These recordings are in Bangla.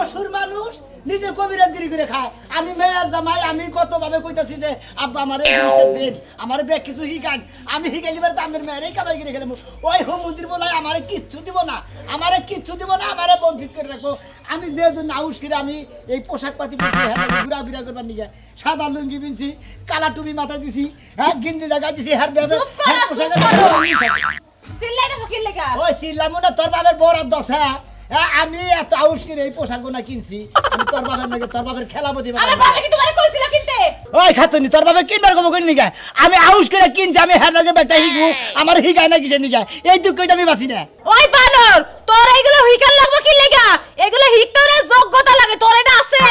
অসুর মানুষ নিজে কবিরাজগিরি করে খায় আমি মেয়ের জামাই আমি কতভাবে কইতাছি যে আব্বা আমার এই জিনিসটা দিন আমার ব্যাগ কিছু হিকান আমি হিকাইলি বারে আমার মেয়েরই কামাই করে খেলাম ওই হুমুদির বলাই আমারে কিচ্ছু দিব না আমারে বঞ্চিত করে রাখবো আমি যেহেতু নাউস করে আমি এই পোশাক পাতি পিছি ঘুরা ফিরা করবার নিয়ে সাদা লুঙ্গি পিনছি কালা টুপি মাথা দিছি হ্যাঁ গিঞ্জি লাগা দিছি হার ব্যাগে পোশাকের ওই চিল্লামু না তোর বাবার বরাদ দশ হ্যাঁ আমি এত আউস করে এই পোশাকগুলো কিনছি আমি তোর বাবার নাকি তোর বাবার খেলাবো দিবা আমার বাবা কি তোমারে কইছিল কিনতে ওই খাতুনি তোর বাবা কিনবার কব কই নিগা আমি আউস করে কিনছি আমি হের লাগে বেটা হিগু আমার হিগায় না কিসে নিগা এই দুঃখ কই আমি বাসি না ওই বানর তোর এইগুলো হিকার লাগবে কি লাগা এগুলো হিকতরে যোগ্যতা লাগে তোর এটা আছে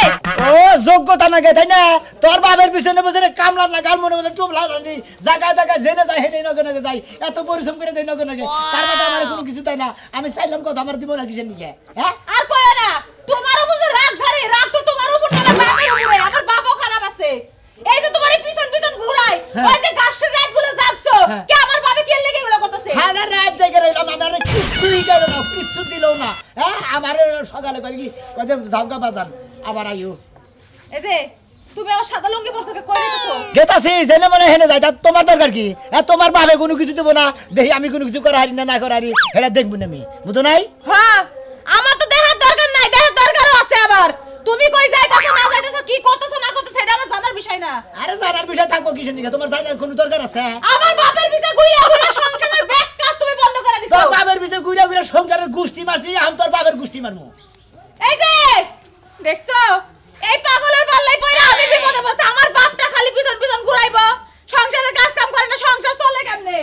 ও যোগ্যতা লাগে তাই না তোর বাবার পিছনে বসে কামলা না গাল মনে করে টুবলা রানি জায়গা জায়গা জেনে যায় হেনে নগে নগে যাই এত পরিশ্রম করে দেই নগে নগে তার মধ্যে আমার কোনো কিছু তাই না আমি চাইলাম কথা আমার দিব না কিসে নিগা হ্যাঁ আর কইও না তোমার উপরে রাগ ঝাড়ে রাগ তো তোমার উপর না আমার বাবার উপরে আমার বাবাও খারাপ আছে এই যে তোমার পিছন পিছন ঘুরাই ওই যে গাছের রাতগুলো যাচ্ছো কে আমার বাবা কি লেগে এগুলো করতেছে হ্যাঁ না রাত জায়গা রইলাম আমারে কিচ্ছুই গেল না কিচ্ছু দিলও না হ্যাঁ আমারে সকালে কই কি কই যাওগা বাজান আবার আইও এই যে তুমি আমার সাদা লুঙ্গি পরছো কে কই দিতেছো গেতাছি জেলে মনে হেনে যাই তা তোমার দরকার কি তোমার বাবে কোনো কিছু দেব না দেখি আমি কোনো কিছু করা হারি না না করা হারি এটা দেখবো না আমি বুঝো নাই হ্যাঁ আমার তো দেখার দরকার নাই দেখার দরকারও আছে আবার তুমি কই যাইতাছো না যাইতাছো কি করতেছো না করতেছো এটা আমার জানার বিষয় না আরে জানার বিষয় থাকবো কিসের নিগা তোমার জানার কোনো দরকার আছে আমার বাপের পিছে ঘুরে ঘুরে সংসারের ব্যাক কাজ তুমি বন্ধ করে দিছো তোর বাপের পিছে ঘুরে ঘুরে সংসারের গুষ্টি মারছি আমি তোর বাপের গুষ্টি মারমু এই যে দেখছো এই পাগলের পাল্লাই পড়ে আমি বিপদে পড়ছি আমার বাপটা খালি পিছন পিছন ঘুরাইবো সংসারের কাজ কাম করে না সংসার চলে কেমনে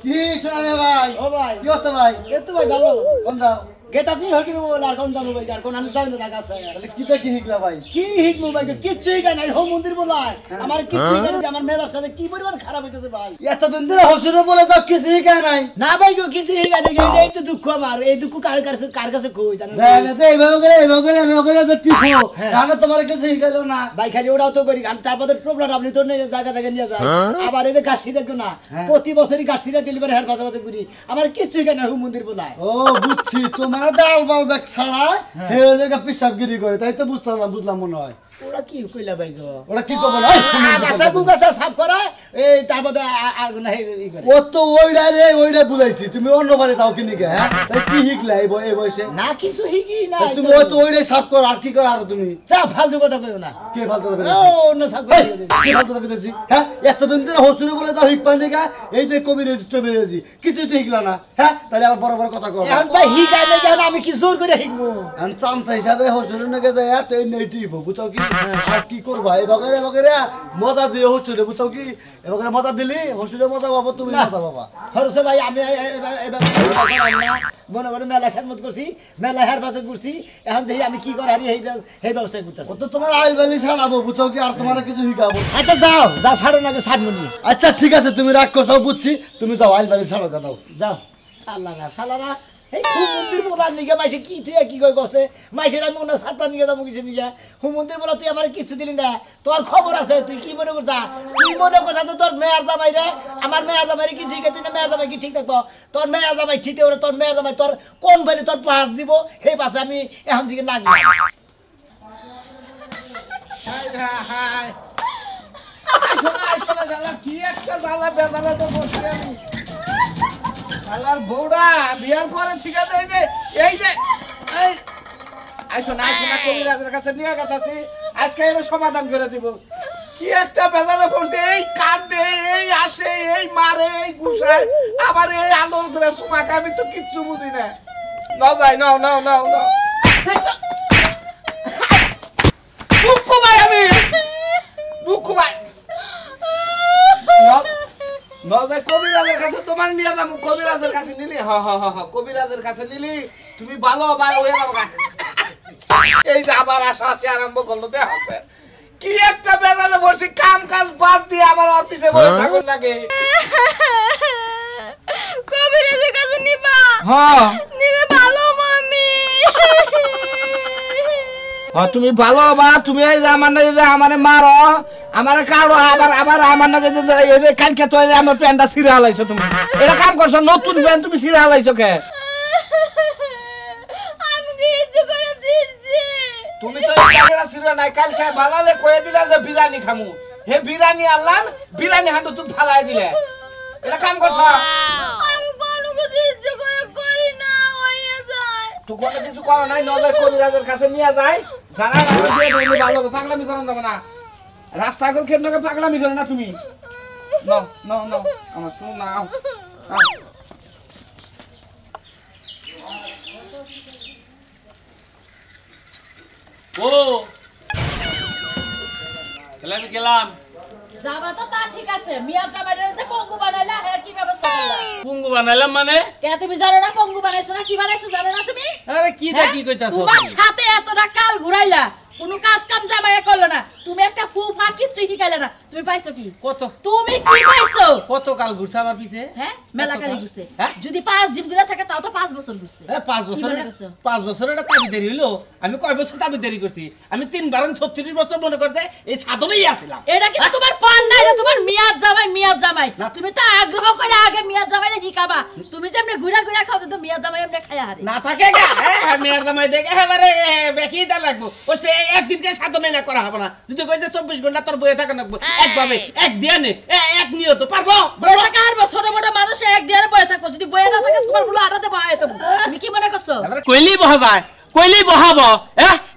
কি শোনা ভাই ও ভাই কি অবস্থা ভাই এ তো ভাই ভালো কোন যাও গেতাছি হকির বল আর কোন যাবো ভাই আর কোন আমি যাই না টাকা আছে তাহলে কিটা কি হিকলা ভাই কি হিকমু ভাই কিচ্ছুই গায় নাই হোম মন্দির বলায় আমার কিচ্ছুই গায় নাই আমার মেজাজ সাথে কি পরিমাণ খারাপ হইতেছে ভাই এতদিন ধরে হসুরে বলে যাও কিছু হিকায় নাই না ভাই গো কিছুই গায় নাই এই তো দুঃখ আমার এই দুঃখ কার কাছে কই জানেন জানে তো এইভাবে করে যে টিপো জানো তোমার কিছু হিকাইলো না ভাই খালি ওটাও তো করি আর তারপরে প্রবলেম আপনি তো নেই জায়গা জায়গা নিয়ে যায় আবার এই যে গাছি দেখো না প্রতি বছরই গাছিরা ডেলিভারি হেয়ার পাশাপাশি করি আমার কিছুই গায় না হোম মন্দির বলায় ও বুঝছি তোমার ডাল বাল দেখ ছাড়া হে জায়গা পিসাবগিরি করে তাই তো বুঝলাম মনে হয় ওরা কি কইলা ভাই গো ওরা কি করবে না গাছা গুগাছা সাফ করা এই তারপরে আর না এই করে ও তো ওইটা বুঝাইছি তুমি অন্য বাড়ি যাও কিনি গে হ্যাঁ তাই কি হিকলা এই বয়সে না কিছু হিকি না তুমি ও তো ওইটাই সাফ কর আর কি কর আর তুমি যা ফালতু কথা কইও না কে ফালতু কথা ও অন্য সাফ করে দিও কি ফালতু কথা কইতেছি হ্যাঁ এতদিন ধরে হসুরে বলে যাও হিক পানি গা এই যে কবি রেজিস্ট্রি কিছু তো হিকলা না হ্যাঁ তাহলে আবার বড় বড় কথা কও এখন ভাই হিকাই না কেন আমি কি জোর করে হিকমু আন চামচা হিসাবে হসুরে নগে যায় এত নেটিভ বুঝাও কি আর কি করবা এই বগরে মজা দিয়ে হসুরে বুঝাও কি এই বগরে মজা দিলি হসুরে মজা পাবো তুমি মজা পাবা হরসে ভাই আমি মনে করে মেলা খেদমত করছি মেলা হের পাশে ঘুরছি এখন দেখি আমি কি করে হারি এই ব্যবস্থা করতেছি ও তো তোমার আইলবালি ছাড়াবো বুঝাও কি আর তোমার কিছু শিখাবো আচ্ছা যাও যা ছাড়ো না ছাড়বনি আচ্ছা ঠিক আছে তুমি রাগ করছো বুঝছি তুমি যাও আইলবালি ছাড়ো দাও যাও আল্লাহ না শালারা এই হুমন্দির বলার নিগে মাইসে কি তুই কি কই গছে মাইসের আমি মনে সাতটা নিয়ে যাবো কিছু নিয়ে হুমন্দির বলা তুই আমার কিছু দিলি না তোর খবর আছে তুই কি মনে করছা তুই মনে করছা যে তোর মেয়ার জামাই রে আমার মেয়ার জামাই কি শিখাইতে না মেয়ার জামাই কি ঠিক থাকবো তোর মেয়ার জামাই ঠিক ওরে তোর মেয়ার জামাই তোর কোন ফেলে তোর পাশ দিব সেই পাশে আমি এখন থেকে না গেলাম কি একটা জ্বালা বেদালা তো বসে আমি আলার বউড়া বিয়ার পরে ঠিক আছে এই যে আইসো না কবিরাজের কাছে নিয়ে গেছি আজকে এর সমাধান করে দিব কি একটা বেদালা পড়ছে এই কাঁদে এই আসে এই মারে এই গুছায় আবার এই আলোর করে সুমাকে আমি তো কিচ্ছু বুঝি না যাই নাও দুঃখ ভাই আমি দুঃখ ভাই কবিরাজের কাছে তোমার নিয়ে যাবো কবিরাজের কাছে নিলি কবিরাজের কাছে নিলি তুমি ভালো ভাই হয়ে যাবো এই যে আবার আশা আসি আরম্ভ করলো দেখছে কি একটা বেজালে বসি কাম কাজ বাদ দিয়ে আবার অফিসে বসে থাকুন লাগে কবিরাজের কাছে নিবা হ্যাঁ নিলে ভালো মামি তুমি ভালো বা তুমি এই যে আমার না যদি আমারে মারো আমার কারো আবার আমার না কালকে তো আমার প্যান্টটা ছিঁড়ে হালাইছো তুমি এটা কাম করছো নতুন প্যান্ট তুমি ছিঁড়ে হালাইছো কে আমি কি ইচ্ছে করে দিচ্ছি তুমি তো জায়গা ছিঁড়ে নাই কালকে বানালে কয়ে দিলা যে বিরিয়ানি খামু হে বিরিয়ানি আনলাম বিরিয়ানি হাঁটু তুমি ফালাই দিলে এটা কাম করছো আমি কোনো কিছু ইচ্ছে করে করি না হয়ে যায় তো কোনো কিছু করো নাই নজর কবিরাজের কাছে নিয়ে যায় জানা না দিয়ে তুমি ভালো পাগলামি করো যাবে না রাস্তা গল কেন পাগলামি করো না তুমি নাও নাও নাও আমার শুন নাও ও তাহলে আমি গেলাম যাবা তো তা ঠিক আছে মিয়া জামাই রয়েছে পঙ্গু বানাইলা এর কি ব্যবস্থা করলা পুঙ্গু বানাইলাম মানে কে তুমি জানো না পঙ্গু বানাইছো না কি বানাইছো জানো না তুমি আরে কি তা কি কইতাছো তোমার সাথে এতটা কাল ঘুরাইলা কোনো কাজ কাম জামাই করলো না তুমি একটা ফুফা কিচ্ছু শিখাইলে না তুমি পাইছো কি কত তুমি কি পাইছো কত কাল ঘুরছে আমার পিছে হ্যাঁ মেলা কালি ঘুরছে হ্যাঁ? যদি 5 দিন ঘুরে থাকে তাও তো 5 বছর ঘুরছে 5 বছর কি মনে করছো? 5 বছর এটা তাবি দেরি হইলো আমি কয় বছর তাবি দেরি করছি আমি 3 বারণ 36 বছর মনে করতে এই সাধনেই আছিলাম এটা কি তোমার পান না এটা তোমার মিয়াদ জামাই তুমি তো আগ্রহ করে আগে মিয়াদ জামাইরে শিখাবা তুমি যে এমনি ঘুরা ঘুরা খাও তো মিয়াদ জামাই এমনি খায়া হারে না থাকে গা হ্যাঁ মেয়ের দামাই দেখে এবারে বেকি দা লাগবো ও সে একদিনকে সাধনে না করা হবে না যদি কইতে 24 ঘন্টা তোর বইয়ে থাকা লাগবো একভাবে এক দিনে এক নিয়ত পারবো বড় টাকা আর ছোট বড় মানুষ এক দিনে বয়ে থাকবো যদি বয়ে না থাকে সুপার ফুল আটা দেবো আয় তুমি কি মনে করছো এবারে কইলি বহা যায় কইলি বহাবো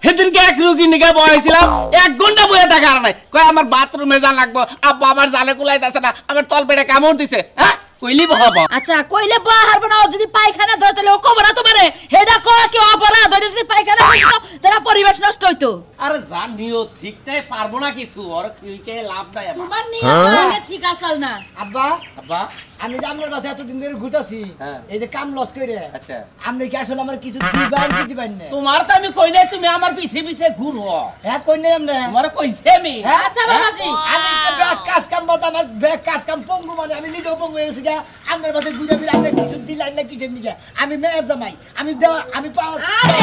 সেদিনকে এক রুগী নিকে বহাইছিলাম 1 ঘন্টা বইয়ে থাকার নাই কয় আমার বাথরুমে যা লাগবো আব্বা আমার জালে কুলাইতাছে না আমার তল পেটে কামড় দিছে কইলি বহাবো আচ্ছা কইলে বা হারবে না যদি পায়খানা ধরে তাহলে ও কবরা তোমারে হেডা করা কি অপরাধ ধরে যদি পায়খানা করতো তাহলে পরিবেশ নষ্ট হইতো আরে জান নিও ঠিকটাই পারবো না কিছু আর কিকে লাভ নাই আমার তোমার নিয়ত ঠিক আসল না আব্বা আব্বা আমি যে আপনার বাসে এতদিন ধরে ঘুরতাছি হ্যাঁ। এই যে কাম লস করে আচ্ছা আপনি কি আসলে আমার কিছু দিবেন কি দিবেন না তোমার তো আমি কই নাই তুমি আমার পিছে পিছে ঘুরো হ্যাঁ কই নাই আপনি তোমার কইছে আমি হ্যাঁ? আচ্ছা বাবাজি আমি তো ব্যাগ কাজ কাম বলতে আমার ব্যাগ কাজ কাম পঙ্গু মানে আমি নিজেও পঙ্গু হয়ে গেছি গা আপনার বাসে ঘুরে ঘুরে আপনি কিছু দিলেন না কিসের দিকে আমি মেয়ের জামাই আমি দেওয়া আমি পাওয়ার আরে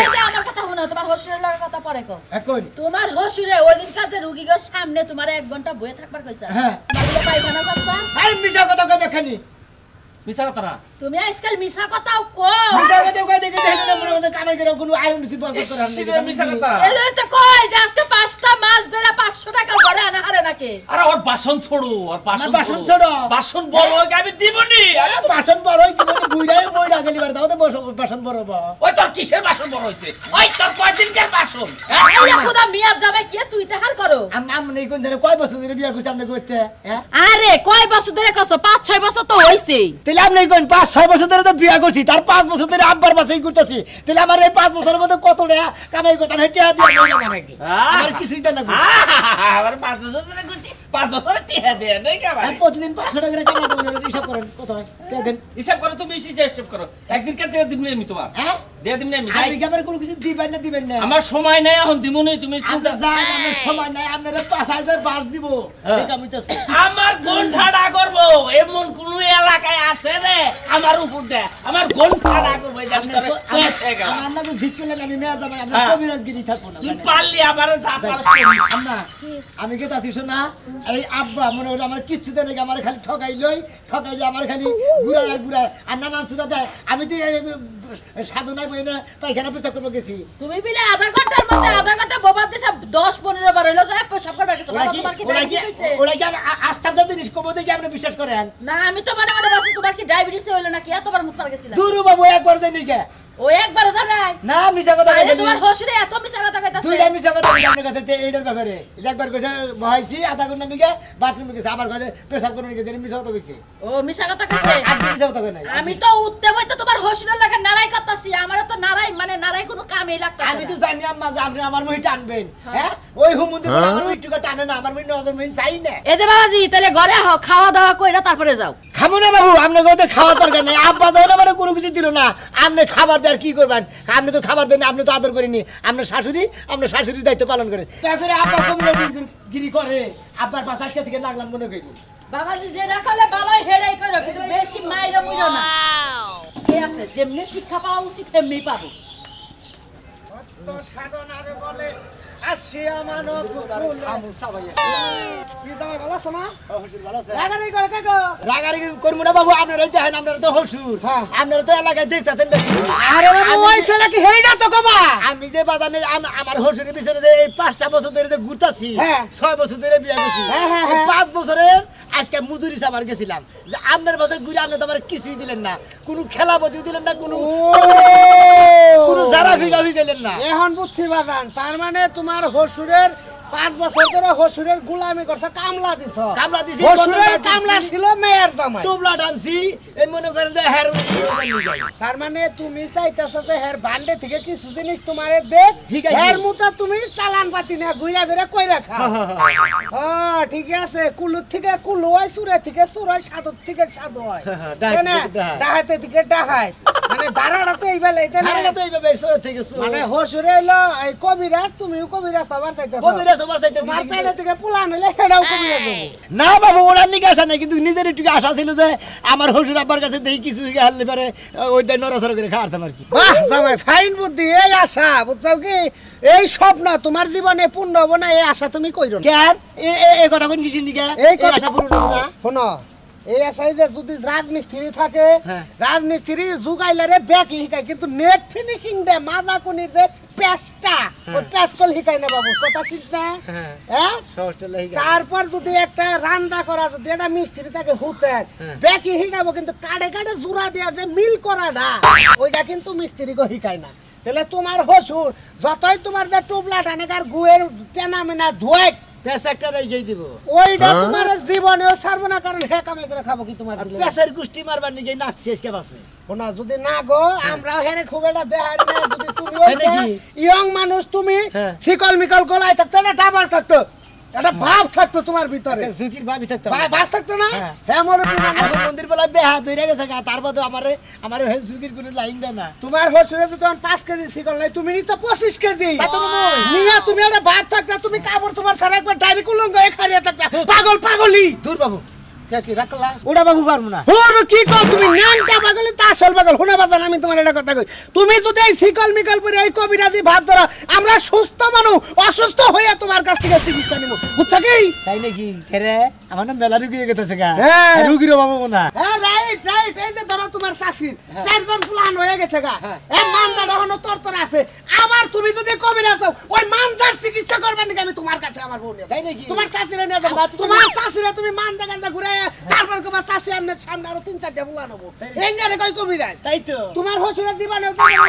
এই যে আমার কথা শোনো তোমার হসুরের লগে কথা পরে কও এখন তোমার হসুরে ওই দিন কাজে রুগীর সামনে তোমার 1 ঘন্টা বয়ে থাকবার কইছা হ্যাঁ। তোমার পায়খানা করছা আমি মিশা কথা কবে খানি মিছা কথা না তুমি আজকাল মিছা কথাও কও মিশা কথা কই দেখে দেখে না মনে হচ্ছে কামাই করে কোনো আয় উন্নতি বরকত করে ইস, মিছা কথা এই জন্য তো কই যে আজকে 5টা মাস ধরে 500 টাকা ঘরে আনা হারে নাকি আরে ওর বাসন ছোড়ো আর বাসন আমার বাসন ছোড়ো। বাসন বড় হয়ে আমি দিবনি বাসন বড় হই জীবনে বুইরাই মইরা গেলি বার দাও তো বাসন বড় বা ওই তোর কিসের বাসন বড় হইছে ওই তোর কয়দিনকার বাসন এই খুদা মিয়াদ যাবে কি তুই তাহার করো আমি কোন জানে কয় বছর ধরে বিয়া করছি আপনি করতে হ্যাঁ আরে কয় বছর ধরে কষ্ট 5-6 বছর তো হইছে তাহলে আপনি কোন 5-6 বছর ধরে তো বিয়া করছি তার 5 বছর ধরে আব্বার বাসাই করতেছি তাহলে আমার এই 5 বছরের মধ্যে কত টাকা কামাই করতাম হেঁটে দিয়ে নিয়ে যাবো নাকি আমার কিছুই তো না আবার 5 বছর ধরে করছি 5 বছর টিয়া দে নাই কা ভাই প্রতিদিন 500 টাকা করে কামাই করবেন হিসাব করেন কত হয় টাকা দেন হিসাব করো তুমি হিসাব করো একদিনকার দিয়ে দিবনি আমি তোমার হ্যাঁ দিয়ে দিবনি আমি আপনি কি আমার কোনো কিছু দিবেন না আমার সময় নাই এখন দিমুনি তুমি চিন্তা আপনি যান আমার সময় নাই আপনারা 5000 বাস দিব ঠিক আমি তো আমার গন্ঠাড়া করবো এমন কোন এলাকায় আছে রে আমার উপর দে আমার গন্ঠাড়া করবো এই জানি তোরে আমার নাম জিত করলেন আমি মেয়া যাবে আমি হ্যাঁ। কবিরাজগিরি থাকবো না তুই পারলি আবার যা পারছ আম্মা আমি কে তাছি শোনা এই আব্বা মনে হলো আমার কিচ্ছু দেয় নাকি আমার খালি ঠকাইলে আমার খালি ঘুরা আর নানান সুদা দেয় আমি তো সাধনায় বই না পায়খানা পেশা করবো গেছি তুমি বিলে আধা ঘন্টার মধ্যে আধা ঘন্টা বোবা দিছে 10-15 বার হইলো যায় সব করবে কিছু ওরা কি আস্থার জিনিস কবো দেখি আপনি বিশ্বাস করেন না আমি তো মনে মনে বাসি তোমার কি ডায়াবেটিস হইলো নাকি এতবার মুখ পার গেছিলা দুরু বাবু একবার দেয় নাকি ও একবার জানাই না মিছা কথা আরে কইছি তোমার হসুরে এত মিছা কথা কইতাছে দুইটা মিছা কথা কইছি আপনার কাছে এইটার ব্যাপারে একবার কইছে বহাইছি আধা ঘন্টা নিকে বাথরুমে গেছে আবার কইছে পেশাব করতে গেছে মিছা কথা কইছি ও মিছা কথা কইছে আপনি মিছা কথা কই নাই আমি তো উঠতে বইতে তোমার হসুরের লাগে নারাই করতাছি আমার তো নারাই কোনো কামই লাগতাছে আমি তো জানি আম্মা যে আপনি আমার মই টানবেন হ্যাঁ ওই হুমুন্দি বলে আমার মই টুকা টানে না আমার মই নজর মই চাই না এই যে বাবাজি তাহলে ঘরে খাওয়া দাওয়া কইরা তারপরে যাও খাবো না বাবু আপনি কইতে খাওয়ার দরকার নেই আব্বা তো আমার কোনো কিছু দিল না আপনি খাবার দেওয়ার কি করবেন আপনি তো খাবার দেন আপনি তো আদর করেনি আপনার শাশুড়ির দায়িত্ব পালন করেন করে আব্বা গিরি করে আব্বার পাশে আজকে থেকে লাগলাম মনে করি বাবাজি যেটা করলে ভালোই হেরাই করো কিন্তু বেশি মাইরা মুইরো না ঠিক আছে যেমনি শিক্ষা পাওয়া উচিত তেমনি পাবো সাধনারে বলে আসিয়া মানব আমু সাবাই কি জামাই ভালো আছে না হুজুর ভালো আছে রাগারাগি করে কে গো রাগারি করবো না বাবু আপনারাই দেখেন আপনারা তো হসুর হ্যাঁ। আপনারা তো এলাকায় দেখতেছেন বেশি আরে বাবু ওই ছেলে কি হেইডা তো কবা আমি যে বাজানে আমার হসুরের পিছনে যে এই 5টা বছর ধরে যে ঘুরতাছি হ্যাঁ। 6 বছর ধরে বিয়ে করছি হ্যাঁ, হ্যাঁ, এই হ্যাঁ। 5 বছরের আজকে মুদুরি সাবার গেছিলাম যে আপনার বাজার ঘুরে আপনি তো আমার কিছুই দিলেন না কোনো খেলাপতিও দিলেন না কোনো যারা ভিগা গেলেন না এখন বুঝছি বাজান তার মানে তোমার হসুরের 5 বছর ধরে হসুরের গোলামি করছে কামলা দিছ কামলা দিছি, হসুরের কত কামলা দিছি। ছিল মেয়ের জামাই টুবলা টানছি এই মনে করেন যে হের তার মানে তুমি চাইতেছো যে হের বান্ডে থেকে কিছু জিনিস তোমারে দেখ হিগাই হের দিই। মুতা তুমি চালান পাতি না ঘুরা ঘুরা কই রাখা হ্যাঁ ঠিক আছে কুলুর থেকে কুলু হয় সুরে থেকে সুর হয় সাধুর থেকে সাধু হয় ডাহাই তাই না? থেকে ডাহাই। ডাহাইতে থেকে ডাহাই মানে ধারাটা তো এই বেলা এটা ধারণা তো এইভাবে সরে থেকে মানে হসুরে হইলো এই কবিরাজ তুমিও কবিরাজ আবার চাইতেছো কবিরা তোমার চাইতে তোমার পেটে থেকে পুলান হইলে হেডাও কবিরাজ হবে না বাবু ওনার নিকে আসা নাই কিন্তু নিজের একটু আশা ছিল যে আমার হসুর আব্বার কাছে দেখি কিছু হারলে পারে ওইটাই নড়াচড়া করে খাওয়াতাম আর কি বাহ জামাই ফাইন বুদ্ধি এই আশা বুঝছো কি এই স্বপ্ন তোমার জীবনে পূর্ণ হবে না এই আশা তুমি কইরো না কেন এই কথা কোন কিছু নিকে এই এই কথা আশা পূরণ হবে না শোনো এই আশাই যে যদি রাজমিস্ত্রি থাকে হ্যাঁ। রাজমিস্ত্রি যুগাইলারে ব্যাক হিকাই কিন্তু নেট ফিনিশিং দে মাজা কোনির যে পেস্টটা ওই পেস্টল হিকাই না বাবু কথা ঠিক না হ্যাঁ। হ্যাঁ সহজটা লেগে তারপর যদি একটা রান্না করা যদি একটা মিস্ত্রি তাকে হুতেন ব্যাকি হিকাবো কিন্তু কাড়ে কাড়ে জোড়া দিয়া যে মিল করাটা ওইটা কিন্তু মিস্ত্রি গো হিকাই না তাহলে তোমার হসুর যতই তোমার যে টুবলা টানেকার গুয়ের চেনা মেনা ধুয়ে পেশা একটা রেখেই দিব ওইটা তোমার জীবনেও ছাড়বো না কারণ হে কামে করে খাবো কি তোমার আর দিলে পেশার গুষ্টি মারবার নিকে নাকছি আজকে বাসে না যদি না গো আমরাও হেরে খুব একটা দেখাই না যদি তুমি হেরে কি? ইয়ং মানুষ তুমি হ্যাঁ। শিকল মিকল গলায় থাকতো একটা ডাবার থাকতো একটা ভাব থাকতো তোমার ভিতরে ঝুঁকির ভাবি থাকতে ভাব থাকতো না হ্যাঁ। হ্যাঁ মুরব্বী মানুষ। আর মন্দির বলা বেহা ধরে গেছে গা তার বাদে আমার হে ঝুঁকির কোনো লাইন দেয় না তোমার হসুরে যদি 5 কেজি শিকল নাই তুমি নিতে 25 কেজি তা তো নয়। নিয়া তুমি একটা ভাব থাকতা তুমি কাপড় তোমার সারা একবার ডাইরেক্ট উলঙ্গ হয়ে খারিয়া থাকতা পাগলি দূর বাবু কে কি রাখলা ওটা বাবু পারবো না ওরে কি কও তুমি ন্যাংটা পাগলি তা আসল পাগল শুনে বাজান আমি তোমার এটা কথা কই তুমি যদি এই শিকল মিকল পরে এই কবিরাজি ভাব ধরো আমরা সুস্থ মানুষ অসুস্থ হইয়া তোমার কাছ থেকে চিকিৎসা নিব বুঝছো কি তাই নাকি কেরে আমার না মেলা রুগী গেছে গা হ্যাঁ। রুগীরও বাবু না হ্যাঁ রাইট রাইট এই যে ধরো তোমার শাশির চারজন প্লান হয়ে গেছে গা এই মানজাটা হনো তরতর আছে আবার তুমি যদি কবিরাজ হও ওই মানজার চিকিৎসা করবার নাকি আমি তোমার কাছে আমার বউ নিয়ে তাই নাকি? তোমার শাশিরে নিয়ে যাবো আমার তো তোমার শাশিরে তুমি মানজা গান্ডা ঘুরে তারপর তোমার শাশি আমনের সামনে আরো 3-4টা বুলা নেবো এই গেলে কই কবিরাজ তাই তো তোমার হসুরের জীবনে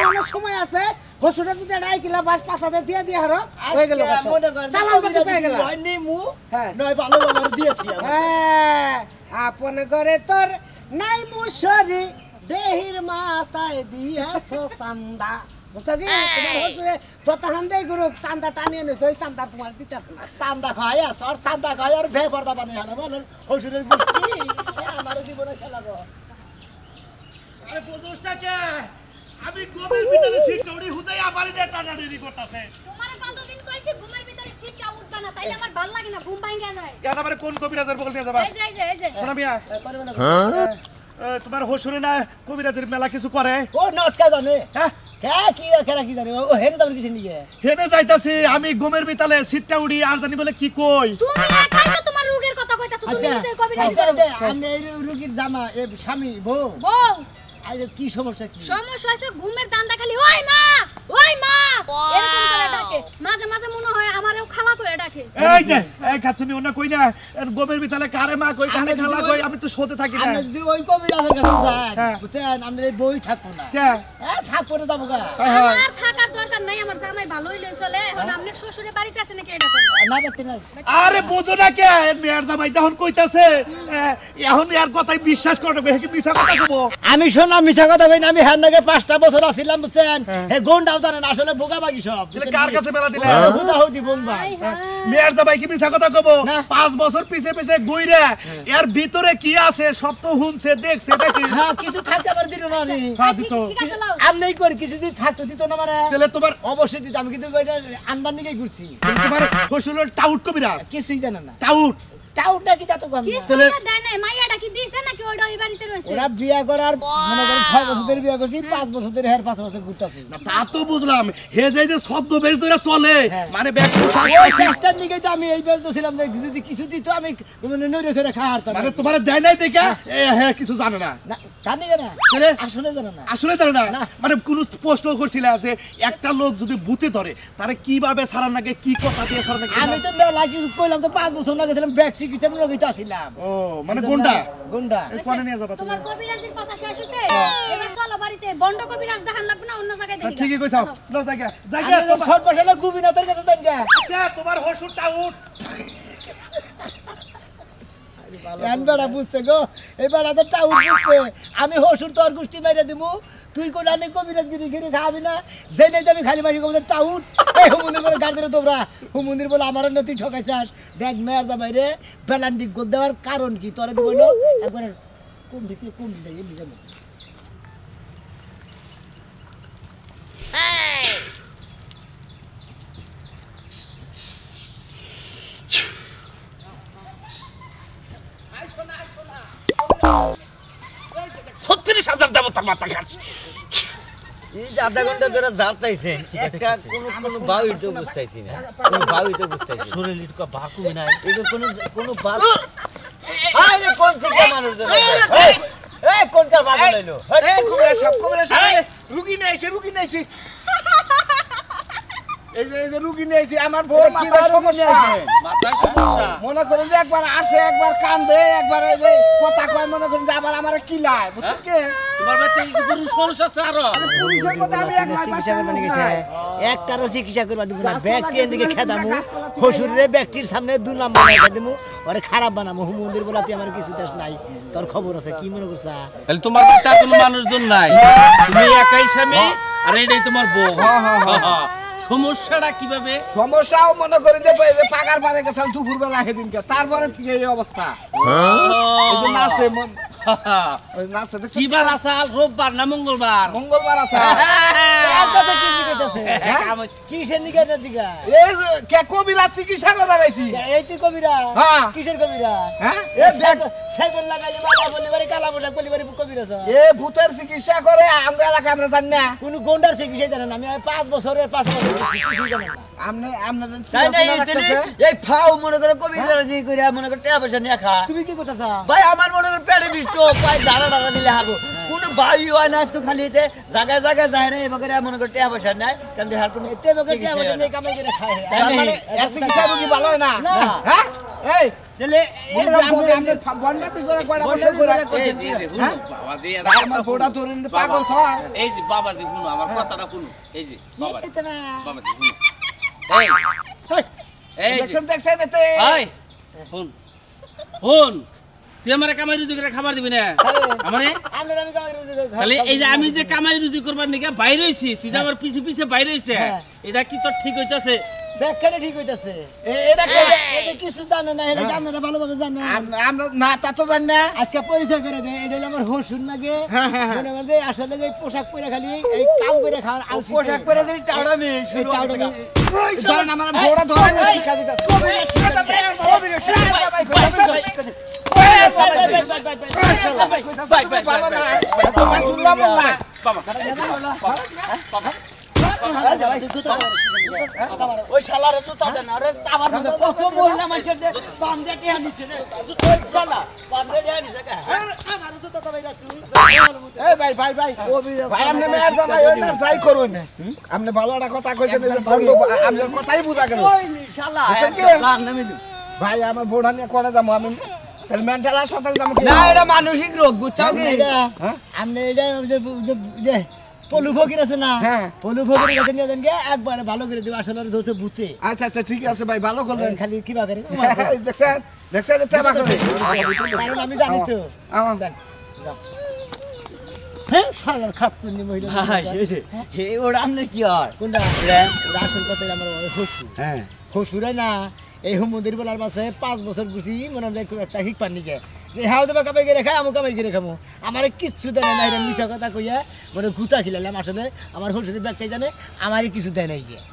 অনেক সময় আছে হসুরের যদি ডাই কিলা 5,000 দিয়ে হারো হয়ে গেল আজকে মনে করেন চালান পাতি পেয়ে গেল হয় নিমু হ্যাঁ। নয় ভালো বাবার দিয়েছি আমি। হ্যাঁ, আপন করে তোর নাই মুশরি দেহির মাথায় দিয়াছ চান্দা বুঝছো কি তোমার হসুরে যত হান্দে গুরু চান্দা টানিয়ে নিছ ওই চান্দা তোমার দিতেছে না চান্দা খায় আর চান্দা খায় আর ভে পর্দা বানিয়ে হানা বলেন হসুরের গুষ্টি আমার জীবনে খেলাবো আরে বুঝছটাকে আমি গোমের ভিতরে সিটৌড়ি হুদাই আমারই না টানাটানি করতেছে তোমারে কতদিন কইছি ঘুমের ভিতরে সিটটা উঠবা না তাইলে আমার ভাল লাগে না ঘুম ভাঙা যায় এটা মানে কোন কবিরাজের বগল নিয়ে যাবা এই যে শোনা মিয়া তোমার হসুরে না কবিরাজের মেলা কিছু করে ও নটকা জানে হ্যাঁ কি কেরা কি জানে ও হেরে যাবেন কিছু নিয়ে হেনে যাইতাছি আমি গোমের ভিতরে সিটটা উড়ি আর জানি বলে কি কই তুমি একাই তো তোমার রোগের কথা কইতাছো তুমি আচ্ছা নিজে কবিরাজি আচ্ছা, করো আচ্ছা, আমি এই রুগীর জামা এই স্বামী বউ বউ আজ কি সমস্যা কি সমস্যা আছে ঘুমের দান্দা খালি ওই মা এরকম করে ডাকে মাঝে মাঝে মনে হয় আমারও খালা কইরা ডাকে এই যে এই খাচ্ছনি ওনা কই না গোমের ভিতরে কারে মা কই কারে খালা কই আমি তো শোতে থাকি না আমরা যদি ওই কবিরাজের কাছে যাই হ্যাঁ। বুঝছেন আমরা এই বই থাকবো না কে হ্যাঁ থাকবো না যাবো গা তাই হয় আমার থাকার দরকার নাই আমার জামাই ভালোই লই চলে এখন আপনার শ্বশুরের বাড়িতে আছে নাকি এটা কোন না পারতে না আরে বুঝো না কে মেয়ার জামাই যখন কইতাছে এখন এর কথাই বিশ্বাস করবে কি মিছা কথা কব আমি শুনলাম মিছা কথা কই না আমি হ্যাঁ নাকি 5টা বছর আছিলাম বুঝছেন হে গোন্ডাও জানেন আসলে বোকাবাগি সব তাহলে কার কাছে মেলা দিলে হুদাহুদি বোম্বা মেয়ার জামাই কি মিছা কথা কব না। 5 বছর পিছে পিছে ঘুরে এর ভিতরে কি আছে সব তো শুনছে দেখছে দেখি হ্যাঁ কিছু থাকতে পারে দিল না নি হ্যাঁ দিত ঠিক আছে লাও আমি নেই করি কিছু যদি থাকতো দিত না মানে তাহলে তোমার অবশ্যই দিত আমি কিন্তু ওইটা আনবার নিকেই ঘুরছি তোমার হসুলের টাউট কবিরাজ কিছুই জানে না টাউট টাউটটা কি তা তো কম কি না। সুবিধা দেয় নাই মাইয়াটা কি দিছে নাকি ওইটা ওই বাড়িতে রইছে ওরা বিয়া করার মনে করেন 6 বছর ধরে বিয়া করছি 5 বছর ধরে হের 5 বছর ঘুরতাছি না তা তো বুঝলাম হে যে ছদ্ম বেশ ধরে চলে মানে ব্যাগ পোশাক ওই শেষটার দিকে তো আমি এই ব্যস্ত ছিলাম যে যদি কিছু দিত আমি মানে নইরে ছেড়ে খাওয়া হারতাম মানে তোমার দেয় নাই দেখা হ্যাঁ কিছু জানে না না জানি না কেরে? আসলে জানা না আসলে জানে না না। মানে কোন প্রশ্ন করছিল যে একটা লোক যদি বুতে ধরে তারে কিভাবে ছাড়ার নাকি কি কথা দিয়ে ছাড়ার নাকি আমি তো মেলা কি কইলাম তো 5 বছর লাগে ছিলাম ব্যাগ সিকিউরিটি লগেই তো আছিলাম ও মানে গুন্ডা গুন্ডা এই কোনে নিয়ে যাবা তুমি তোমার কবিরাজের কথা শেষ হইছে এবার চলো বাড়িতে বন্ড কবিরাজ দেখান লাগবে না অন্য জায়গায় দেখি ঠিকই কইছাও নাও জায়গা আমি তো শর্ট বসালে গুবিনাথের কাছে দেন গা আচ্ছা তোমার হসুরটা উঠ এনবাড়া বুঝছে গো এবার আদের টাউট বুঝছে আমি হসুর তোর গোষ্ঠী বাইরে দিমু তুই কোন আনে কবিরাজ গিরি গিরি খাবি না জেনে যাবি খালি মারি কবিরাজ টাউট এই হুমুন্দির বলে গার্দের তোমরা হুমুন্দির বলে আমার নতি ঠকাইছাস দেখ মেয়ার দা বাইরে বেলান্ডি গোল দেওয়ার কারণ কি তোরে দিব না একবার কোন দিকে যাই এমনি জানো ছত্রিশ হাজার দেবো তার মাথা খাস এই যে আধা ঘন্টা ধরে জানতাইছেন একটা কোনো বাউই তো বুঝতাইছি না কোনো বাউই তো বুঝতাইছি শরীর লিটকা বাকু নাই এটা কোনো বাল আরে কোন থেকে মানুষ এই কোনটা বাকু লইলো এই কবিরাজ সব রুগী নাইছে এই যে রুগী নাইছে আমার বউ মাথার সমস্যা মাথার সমস্যা মনে করেন যে একবার আসে একবার কান্দে একবার এই যে কথা কয় মনে করেন যে আবার আমারে কিলায় বুঝছেন কি তোমার বাড়িতে এই পুরুষ মানুষ আছে আরো পুলিশের মধ্যে আমি এক মাস চিকিৎসা করবার গেছে একটারও চিকিৎসা করবার দিব না ব্যক্তি এদিকে খেদামু হসুরের ব্যক্তির সামনে 2 নাম্বার বানাই দিমু ওরে খারাপ বানামু হুমুন্দির বলা তুই আমার কিছু দেশ নাই তোর খবর আছে কি মনে করছা তাহলে তোমার বাড়িতে আর কোনো মানুষজন নাই তুমি একাই স্বামী আর এটাই তোমার বউ সমস্যাটা কিভাবে সমস্যাও মনে করেন যে এই যে পাকার পারে গেছাল দুপুর বেলা সেদিনকে তারপরে থেকে এই অবস্থা এই যে নাচে ওই নাচে কি বার আসাল রোববার না মঙ্গলবার মঙ্গলবার আছে তার কথা কি জিজ্ঞাসা কিসের নিকে না জিগা এই যে কে কবিরাজ চিকিৎসা করবার আইছি এই তুই কবিরা হ্যাঁ। কিসের কবিরা হ্যাঁ এ সাইকেল লাগাইলে মালা বলি বারে কালা পোশাক বলি বারে কবিরা এ ভূতের চিকিৎসা করে আমগো এলাকা আমরা জানি না কোন গন্ডার চিকিৎসা জানেন না আমি 5 বছরের 5 বছর কিছু জানেন না আপনাদের তাই না এই ফাও মনে করে কবিতার জি কইরা মনে করে টাকা পয়সা নিয়ে খা তুমি কি করতেছা ভাই আমার মনে করে পেটে বিষ তো পায় দাঁড়া দিলে হাগো কোনো বাই হয় না তো খালি এতে জায়গায় যায় না এবারে মনে করে টাকা পয়সা নাই কারণ দেহার কোনো এতে বকে কি আমাদের নেই কামাই করে খায় তার মানে এর চিকিৎসা রোগী ভালো হয় না না। হ্যাঁ এই তাহলে এই যে আপনি বন্ডে পিছনে কয়টা বছর করে এই যে হ্যাঁ? বাবাজি ভাই, আমার বউটা ধরেন পাগল হয় এই যে বাবাজি শুনো আমার কথাটা শুনো এই যে বাবাজি সেটা না বাবাজি শুনো এই যে দেখছেন এতে এই শুন শুন তুই আমার কামাই রুজি করে খাবার দিবি না আমারে আমরা আমি কামাই রুজি তাহলে এই যে আমি যে কামাই রুজি করবার নিকে বাইরে হইছি তুই যে আমার পিছে বাইরে হইছে হ্যাঁ। এটা কি তোর ঠিক হইতাছে ব্যাখ্যাটা ঠিক হইতাছে এটা কে এটা কিছু জানে না এটা আপনারা ভালোভাবে জানেন আমরা না তা তো জানি না আজকে পরিচয় করে দেয় এটা হলো আমার হসুর নাগে মনে মনে আসলে যে পোশাক পরে খালি এই কাম করে খাওয়ার আলসি পোশাক পরে যদি টাড়া মেয়ে এই টাউডা মেয়ে। ধরেন আমার বউটা ধরেন শিক্ষা দিতেছে ভালো না তোমার দুর্লভ না ওই শালারে তো তাদের না রে চাবার মধ্যে কত মহিলা মানুষের যে বান্দে টিয়া নিছে রে ওই শালা বান্দে টিয়া নিছে কা আমারও তো তত বাইরে আসছে। এই ভাই ভাই আপনি মেয়ের জামাই ওই না যাই করুন আপনি ভালো একটা কথা কইছেন এই যে বন্ধু আপনার কথাই বুঝা গেল ওই শালা লান নামে দিও ভাই আমার বউটা নিয়ে কোনে যাবো আমি তাহলে মেন্টাল হাসপাতালে যাবো কি না এটা মানসিক রোগ বুঝছাও কি এটা আপনি এটা যে পলু ফকির আছে না হ্যাঁ। পলু ফকির কাছে নিয়ে যান গে একবারে ভালো করে দেব আসলে ওরা ধরতে ভূতে আচ্ছা ঠিক আছে ভাই ভালো করলেন খালি কিভাবে রে? দেখছেন তেবা করে কারণ আমি জানি তো আমার জান যাও হ্যাঁ শালার খাতুনি মহিলা ভাই হে ওরা আমনে কি হয় কোনটা ওরা আসল কথা আমার হসু হ্যাঁ হসুরে না এই হুমুদের বলার মাসে 5 বছর গুছি মনে হয় একটা হিক পানি গে হাও দেবা কামাই করে খাই আমু কামাই করে খামু আমার কিচ্ছু দেয় না মিশা কথা কইয়া মানে গুতা খিলালাম আসলে আমার হসুরের ব্যাগটাই জানে আমারই কিছু দেয় নাই গিয়ে